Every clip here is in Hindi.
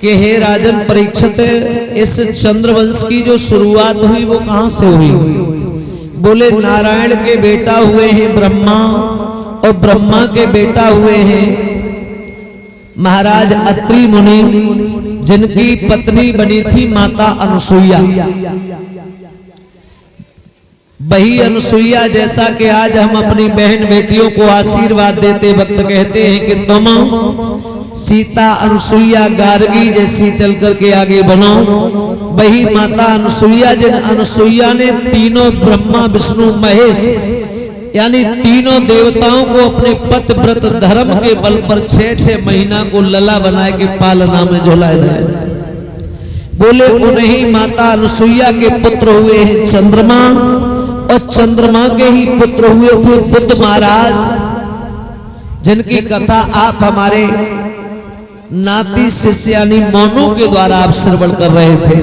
कि हे राजन परीक्षित, इस चंद्रवंश की जो शुरुआत हुई वो कहां से हुई? बोले नारायण के बेटा हुए हैं ब्रह्मा, और ब्रह्मा के बेटा हुए हैं महाराज अत्रि मुनि, जिनकी पत्नी बनी थी माता अनुसुईया। वही अनुसुईया जैसा कि आज हम अपनी बहन बेटियों को आशीर्वाद देते वक्त कहते हैं कि तुम सीता अनुसुईया गार्गी जैसी चल करके आगे बनो, वही माता अनुसुईया, जिन अनुसुईया ने तीनों ब्रह्मा विष्णु महेश यानी तीनों देवताओं को अपने पतिव्रत धर्म के बल पर 6-6 महीना को लला बनाए के पालना में झुलाए जाए। बोले उन्हीं माता अनुसुईया के पुत्र हुए हैं चंद्रमा, और चंद्रमा के ही पुत्र हुए थे बुद्ध महाराज, जिनकी कथा आप हमारे नाती शिष्य यानी मोनू के द्वारा आप श्रवण कर रहे थे।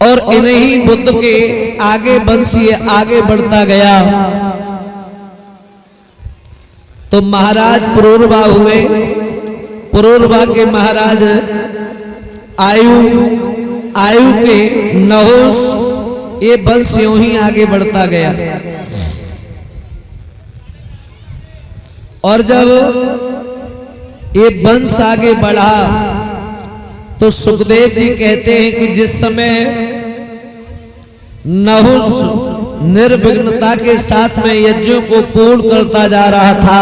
और इन्हीं बुद्ध के आगे वंश ये आगे बढ़ता गया तो महाराज पुरूरवा हुए। पुरूरवा के महाराज आयु के नहुष, ये वंश यूं ही आगे बढ़ता गया। और जब ये वंश आगे बढ़ा तो सुखदेव जी कहते हैं कि जिस समय नहुष निर्विघ्नता के साथ में यज्ञों को पूर्ण करता जा रहा था,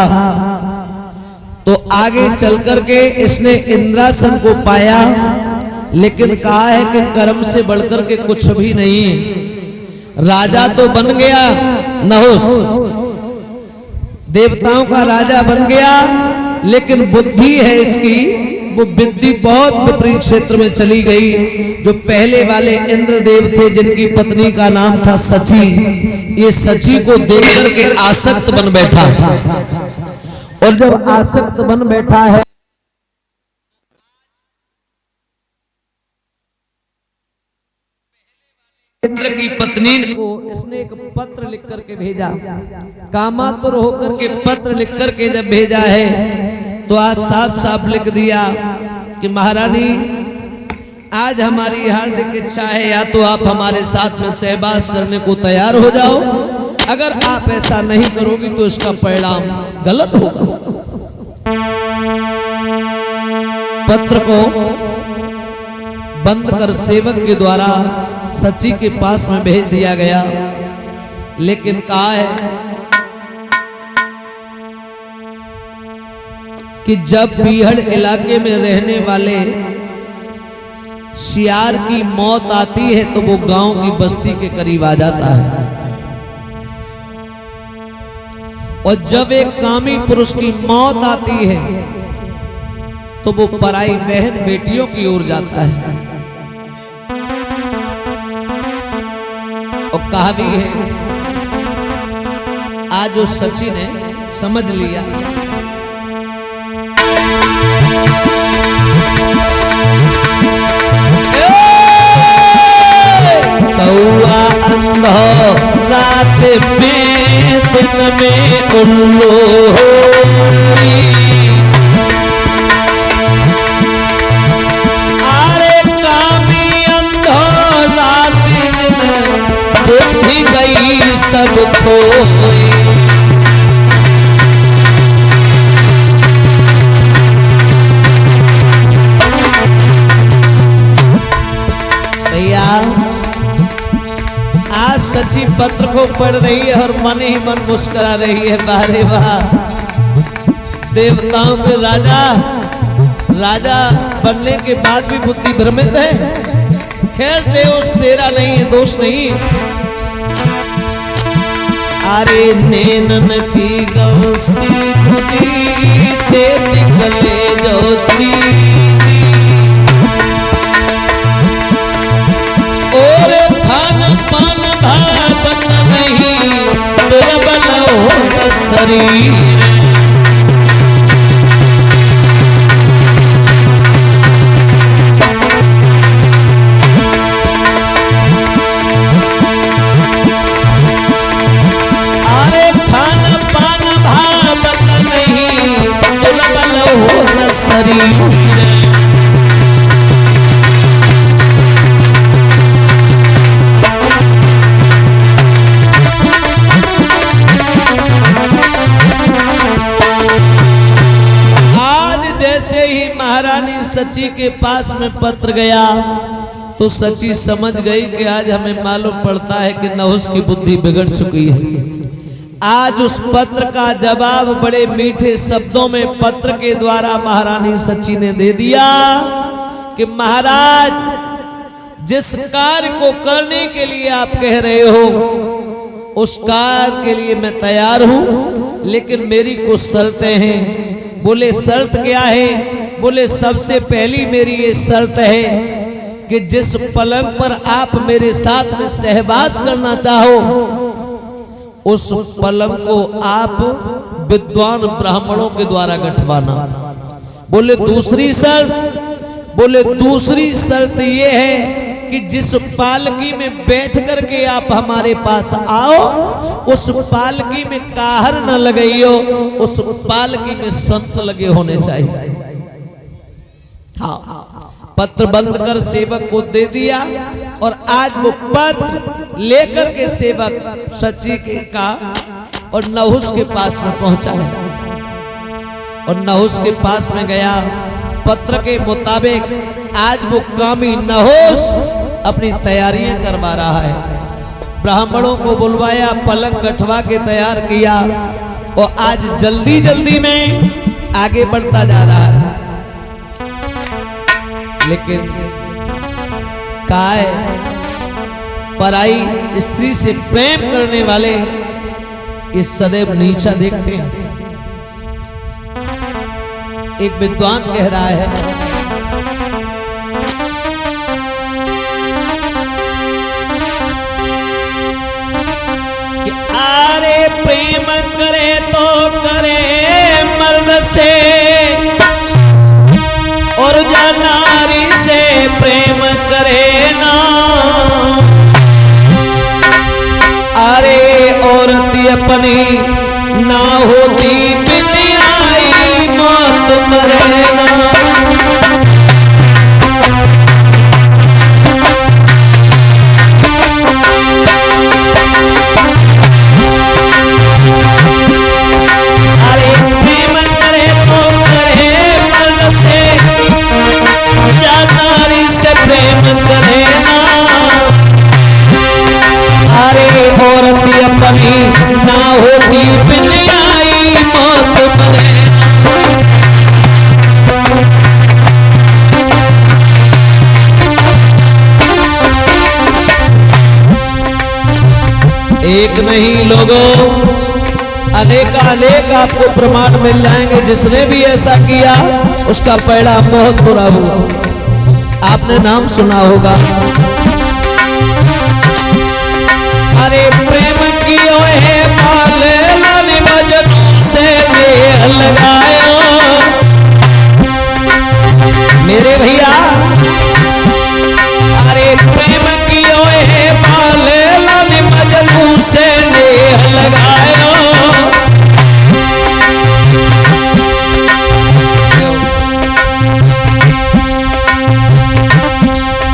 तो आगे चल करके इसने इंद्रासन को पाया, लेकिन कहा है कि कर्म से बढ़कर के कुछ भी नहीं। राजा तो बन गया नहुष, देवताओं का राजा बन गया, लेकिन बुद्धि है इसकी, वो बुद्धि बहुत विपरीत क्षेत्र में चली गई। जो पहले वाले इंद्रदेव थे जिनकी पत्नी का नाम था सची, ये सची को देख करके आसक्त बन बैठा, और जब आसक्त बन बैठा है इंद्र की पत्नी को इसने एक पत्र लिख करके भेजा, कामातुर होकर के पत्र लिख करके जब भेजा है तो आज साफ साफ लिख दिया कि महारानी आज हमारी हार्दिक इच्छा है, या तो आप हमारे साथ में सहवास करने को तैयार हो जाओ, अगर आप ऐसा नहीं करोगी तो इसका परिणाम गलत होगा। पत्र को बंद कर सेवक के द्वारा सची के पास में भेज दिया गया, लेकिन कहा है कि जब बीहड़ इलाके में रहने वाले शियार की मौत आती है तो वो गांव की बस्ती के करीब आ जाता है, और जब एक कामी पुरुष की मौत आती है तो वो पराई बहन बेटियों की ओर जाता है। और कहा भी है, आज जो सची ने समझ लिया, कौआ अंधो रात में दिन में उल्लू बुद्धि गई सब खोई। भैया आज सची पत्र को पढ़ रही है और मन ही मन मुस्कुरा रही है, बारे वाह, देवताओं के राजा बनने के बाद भी बुद्धि भ्रमित है। खैर देव तेरा नहीं है, दोष नहीं। अरे नैनन की गौसी बुद्धि थे निकले जो थी, और खान पान भावत नहीं दुर्बल हो शरीर। शरीर जैसे ही महारानी सची के पास में पत्र गया तो सची समझ गई कि आज हमें मालूम पड़ता है कि नहुस की बुद्धि बिगड़ चुकी है। आज उस पत्र का जवाब बड़े मीठे शब्दों में पत्र के द्वारा महारानी सची ने दे दिया कि महाराज, जिस कार्य को करने के लिए आप कह रहे हो उस कार्य के लिए मैं तैयार हूं, लेकिन मेरी कुछ शर्तें हैं। बोले शर्त क्या है? बोले सबसे पहली मेरी ये शर्त है कि जिस पलंग पर आप मेरे साथ में सहवास करना चाहो उस पलंग को आप विद्वान ब्राह्मणों के द्वारा गठवाना। बोले दूसरी शर्त? बोले दूसरी शर्त ये है कि जिस पालकी में बैठ करके आप हमारे पास आओ उस पालकी में काहर न लगाइयो, उस पालकी में संत लगे होने चाहिए। हाँ, पत्र बंद कर सेवक को दे दिया और आज वो पत्र लेकर के सेवक सची के का और नहुस के पास में पहुंचा है और नहुस के पास में गया। पत्र के मुताबिक आज वो कामी नहुस अपनी तैयारियां करवा रहा है। ब्राह्मणों को बुलवाया, पलंग गठवा के तैयार किया और आज जल्दी जल्दी में आगे बढ़ता जा रहा है। लेकिन काय पराई स्त्री से प्रेम करने वाले इस सदैव नीचा देखते हैं। एक विद्वान कह रहा है कि आरे प्रेम करे तो करे मर्द से और जा नारी से प्रेम करे ना। अरे औरत अपनी ना होती बिन आई मौत मरे ना। अरे प्रेम करे तो करे मर्द से, या नारी से प्रेम करे ना। अरे औरत अपनी ना होती बिन आई मौत मरे। एक नहीं लोगों, अनेक आपको प्रमाण मिल जाएंगे। जिसने भी ऐसा किया उसका परिणाम बहुत बुरा हुआ। आपने नाम सुना होगा, अरे प्रेम कियो है पाले लानी मजनू से मेल लगायो। मेरे भैया, अरे प्रेम कियो है पाले लानी मजनू से मेल लगायो।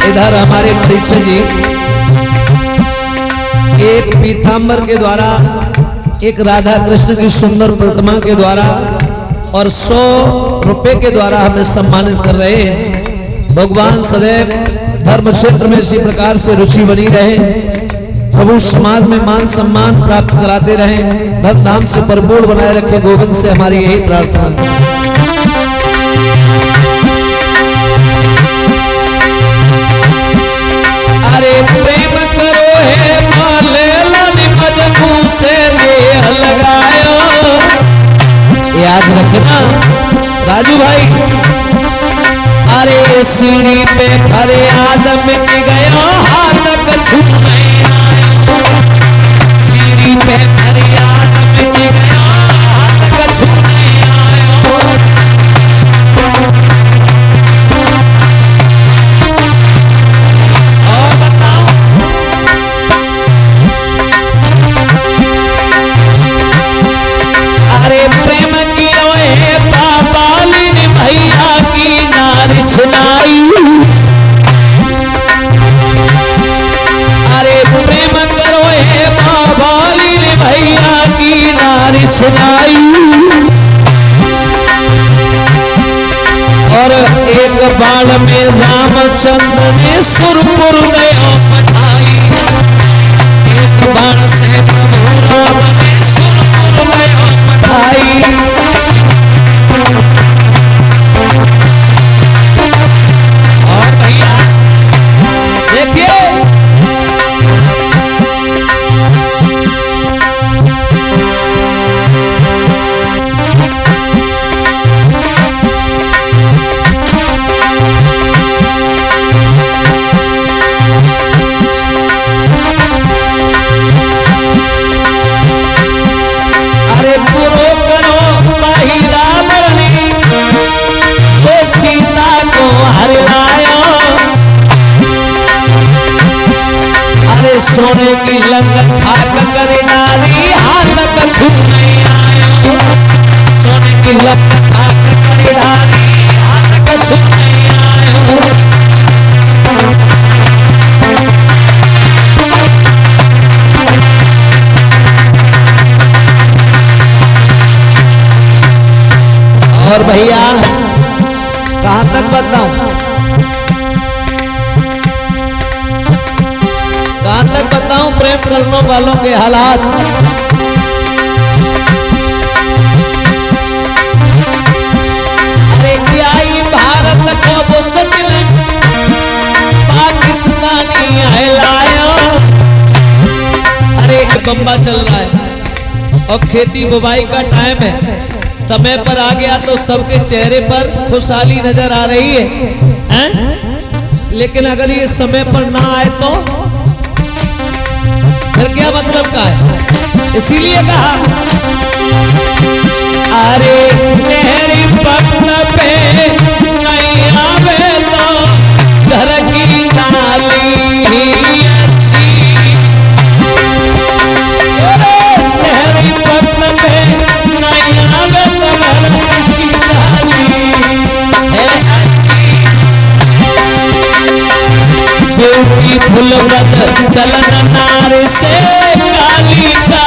इधर हमारे परीक्षक जी एक पीताम्बर के द्वारा, एक राधा कृष्ण की सुंदर प्रतिमा के द्वारा और 100 रुपए के द्वारा हमें सम्मानित कर रहे हैं। भगवान सदैव धर्म क्षेत्र में इसी प्रकार से रुचि बनी रहे, प्रभु समाज में मान सम्मान प्राप्त कराते रहे, धन धाम से परिपूर्ण बनाए रखे। गोविंद से हमारी यही प्रार्थना। अरे प्रेम करो है माले लानी मजनू से मेल लगायो। याद रखना राजू भाई, अरे सीढ़ी पे खड़े आदम की गयो हाथ कछु नहीं आयो। सीढ़ी पे खड़े आदम की गयो हाथ कछु नहीं आयो। अरे प्रेम कियो है पापालिन भैया की नारी सुनाई। अरे प्रेम करो है पापालिन भैया की नारी सुनाई। और एक बाण में रामचंद्र ने सुरपुर गयो पठाई। एक बाण से प्रभु राम ने सुरपुर गयो पठाई। और भैया देखिए सोने की लंगन खाक कर डाली हाथ कछु नहीं आया। सोने की लंगन खाक कर डाली हाथ कछु नहीं आया। और भैया कहां तक बताऊं, कहां तक बताऊं प्रेम करने वालों के हालात। अरे क्या ही भारत को वो सचिन पाकिस्तानी हिलाया। अरे बम्बा चल रहा है और खेती बुवाई का टाइम है, समय पर आ गया तो सबके चेहरे पर खुशहाली नजर आ रही है, लेकिन अगर ये समय पर ना आए तो फिर क्या मतलब का है। इसीलिए कहा अरे मेरी पत्न पे नहीं आवे तो घर की डाली अच्छी। मेरी पत्न पे नहीं आवे तो घर की डाली अच्छी। फूलव्रत चलन नार से काली का